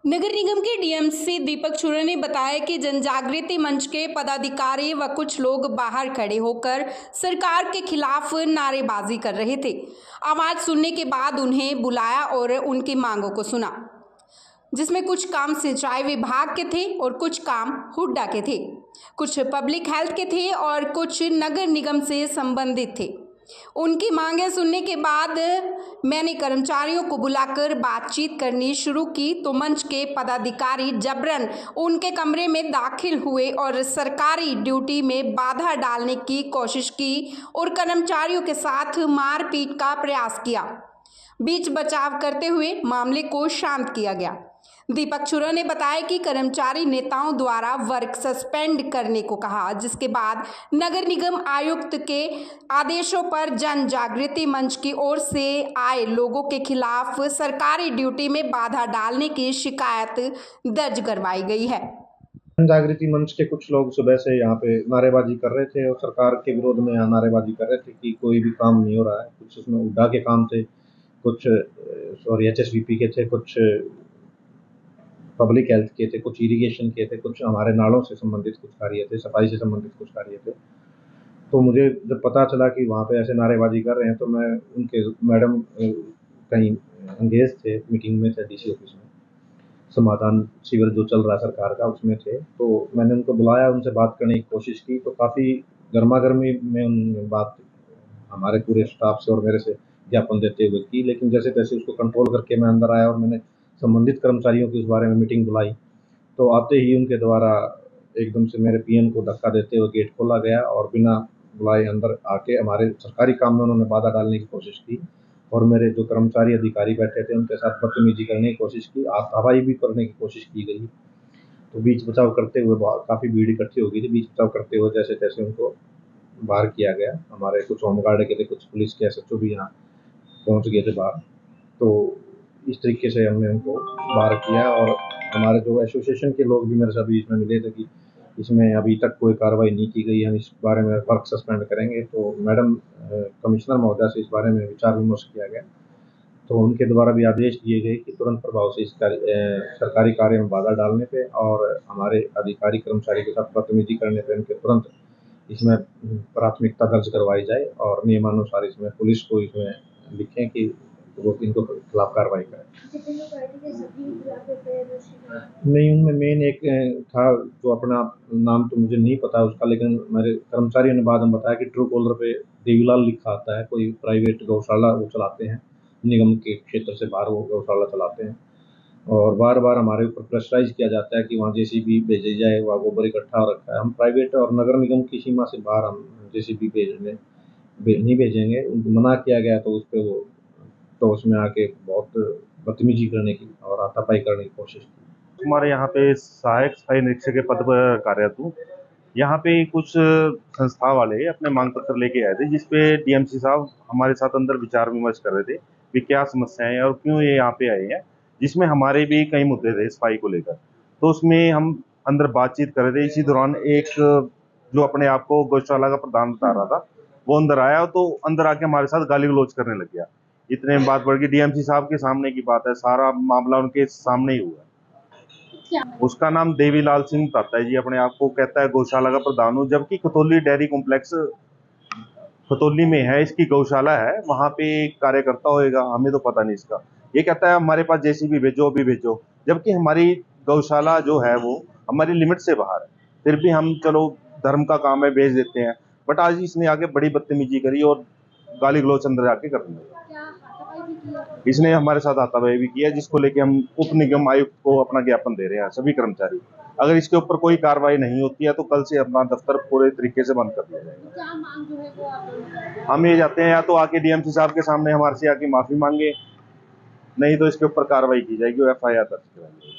नगर निगम के डीएमसी दीपक छुरा ने बताया कि जनजागृति मंच के पदाधिकारी व कुछ लोग बाहर खड़े होकर सरकार के खिलाफ नारेबाजी कर रहे थे। आवाज सुनने के बाद उन्हें बुलाया और उनकी मांगों को सुना, जिसमें कुछ काम सिंचाई विभाग के थे और कुछ काम हुड्डा के थे, कुछ पब्लिक हेल्थ के थे और कुछ नगर निगम से संबंधित थे। उनकी मांगें सुनने के बाद मैंने कर्मचारियों को बुलाकर बातचीत करनी शुरू की तो मंच के पदाधिकारी जबरन उनके कमरे में दाखिल हुए और सरकारी ड्यूटी में बाधा डालने की कोशिश की और कर्मचारियों के साथ मारपीट का प्रयास किया। बीच बचाव करते हुए मामले को शांत किया गया। दीपक छुरा ने बताया कि कर्मचारी नेताओं द्वारा वर्क सस्पेंड करने को कहा, जिसके बाद नगर निगम आयुक्त के आदेशों पर जन जागृति मंच की ओर से आए लोगों के खिलाफ सरकारी ड्यूटी में बाधा डालने की शिकायत दर्ज करवाई गई है। जन जागृति मंच के कुछ लोग सुबह से यहाँ पे नारेबाजी कर रहे थे और सरकार के विरोध में यहाँ नारेबाजी कर रहे थे कि कोई भी काम नहीं हो रहा है। कुछ उसमें उड्डा के काम थे, कुछ HSVP के थे, कुछ पब्लिक हेल्थ के थे, कुछ इरिगेशन के थे, कुछ हमारे नालों से संबंधित कुछ कार्य थे, सफाई से संबंधित कुछ कार्य थे। तो मुझे जब पता चला कि वहाँ पे ऐसे नारेबाजी कर रहे हैं तो मैं उनके मैडम कहीं एंगेज थे, मीटिंग में थे DC ऑफिस में, समाधान शिविर जो चल रहा है सरकार का उसमें थे। तो मैंने उनको बुलाया, उनसे बात करने की कोशिश की तो काफ़ी गर्मा-गर्मी में उन्होंने बात हमारे पूरे स्टाफ से और मेरे से ज्ञापन देते हुए की, लेकिन जैसे-तैसे उसको कंट्रोल करके मैं अंदर आया और मैंने संबंधित कर्मचारियों की उस बारे में मीटिंग बुलाई। तो आते ही उनके द्वारा एकदम से मेरे पीएन को धक्का देते हुए गेट खोला गया और बिना बुलाए अंदर आके हमारे सरकारी काम में उन्होंने बाधा डालने की कोशिश की और मेरे जो कर्मचारी अधिकारी बैठे थे उनके साथ बदतमीजी करने की कोशिश की, हाथापाई भी करने की कोशिश की गई। तो बीच बचाव करते हुए काफ़ी भीड़ इकट्ठी हो गई थी। बीच बचाव करते हुए जैसे-तैसे उनको बाहर किया गया। हमारे कुछ होमगार्ड के थे, कुछ पुलिस के SHO भी यहाँ पहुँच गए थे बाहर। तो इस तरीके से हमने उनको बाहर किया और हमारे जो एसोसिएशन के लोग भी मेरे साथ बीच में मिले थे कि इसमें अभी तक कोई कार्रवाई नहीं की गई, हम इस बारे में वर्क सस्पेंड करेंगे। तो मैडम कमिश्नर महोदय से इस बारे में विचार विमर्श किया गया। तो उनके द्वारा भी आदेश दिए गए कि तुरंत प्रभाव से इस सरकारी कार्य में बाधा डालने पे और हमारे अधिकारी कर्मचारी के साथ बदतमीजी करने पे उनके तुरंत इसमें प्राथमिकता दर्ज करवाई जाए और नियमानुसार इसमें पुलिस को इसमें लिखें कि वो इनको खिलाफ कार्रवाई करें। नहीं, उनमें मेन एक था जो अपना नाम तो मुझे नहीं पता उसका, लेकिन मेरे कर्मचारियों ने बाद में बताया कि ट्रू कॉलर पे देवीलाल लिखा आता है, कोई प्राइवेट गौशाला वो चलाते हैं, निगम के क्षेत्र से बाहर वो गौशाला चलाते हैं और बार-बार हमारे ऊपर प्रेशराइज़ किया जाता है कि वहाँ JCB भेजी जाए, वहाँ गोबर इकट्ठा हो रखा है। हम प्राइवेट और नगर निगम की सीमा से बाहर हम JCB नहीं भेजेंगे। उनको मना किया गया तो उस पे वो तो उसमें आके बहुत बदतमीजी करने की और हाथापाई करने की कोशिश की। हमारे यहाँ पे सहायक सफाई निरीक्षक के पद पर कार्यरत हूँ। यहाँ पे कुछ संस्था वाले अपने मांग पत्र लेके आए थे, जिसपे DMC साहब हमारे साथ अंदर विचार विमर्श कर रहे थे कि क्या समस्याएं और क्यों ये यहाँ पे आए हैं, जिसमें हमारे भी कई मुद्दे थे सफाई को लेकर। तो उसमें हम अंदर बातचीत कर रहे थे। इसी दौरान एक जो अपने आप को गौशाला का प्रधान बता रहा था, वो अंदर आया तो अंदर आके हमारे साथ गाली गलौज करने लग गया। इतने में बात बढ़ गई। DMC साहब के सामने की बात है, सारा मामला उनके सामने ही हुआ। उसका नाम देवीलाल सिंह बताता है जी, अपने आप को कहता है गौशाला का प्रधान हूँ, जबकि खतौली डेयरी कॉम्प्लेक्स खतौली में है, इसकी गौशाला है, वहां पे कार्यकर्ता होएगा, हमें तो पता नहीं इसका। ये कहता है हमारे पास JCB भेजो, अभी भेजो, जबकि हमारी गौशाला जो है वो हमारी लिमिट से बाहर है। फिर भी हम चलो धर्म का काम है, भेज देते हैं, बट आज इसने आगे बड़ी बदतमीजी करी और गाली गलौज अंदर जाके करने लगा। इसने हमारे साथ हाथापाई भी किया, जिसको लेके हम उप निगम आयुक्त को अपना ज्ञापन दे रहे हैं सभी कर्मचारी। अगर इसके ऊपर कोई कार्रवाई नहीं होती है तो कल से अपना दफ्तर पूरे तरीके से बंद कर दिया जाएगा। हम ये चाहते हैं या तो आके DMC साहब के सामने हमारे से आके माफी मांगे, नहीं तो इसके ऊपर कार्रवाई की जाएगी और FIR दर्ज कराएंगे।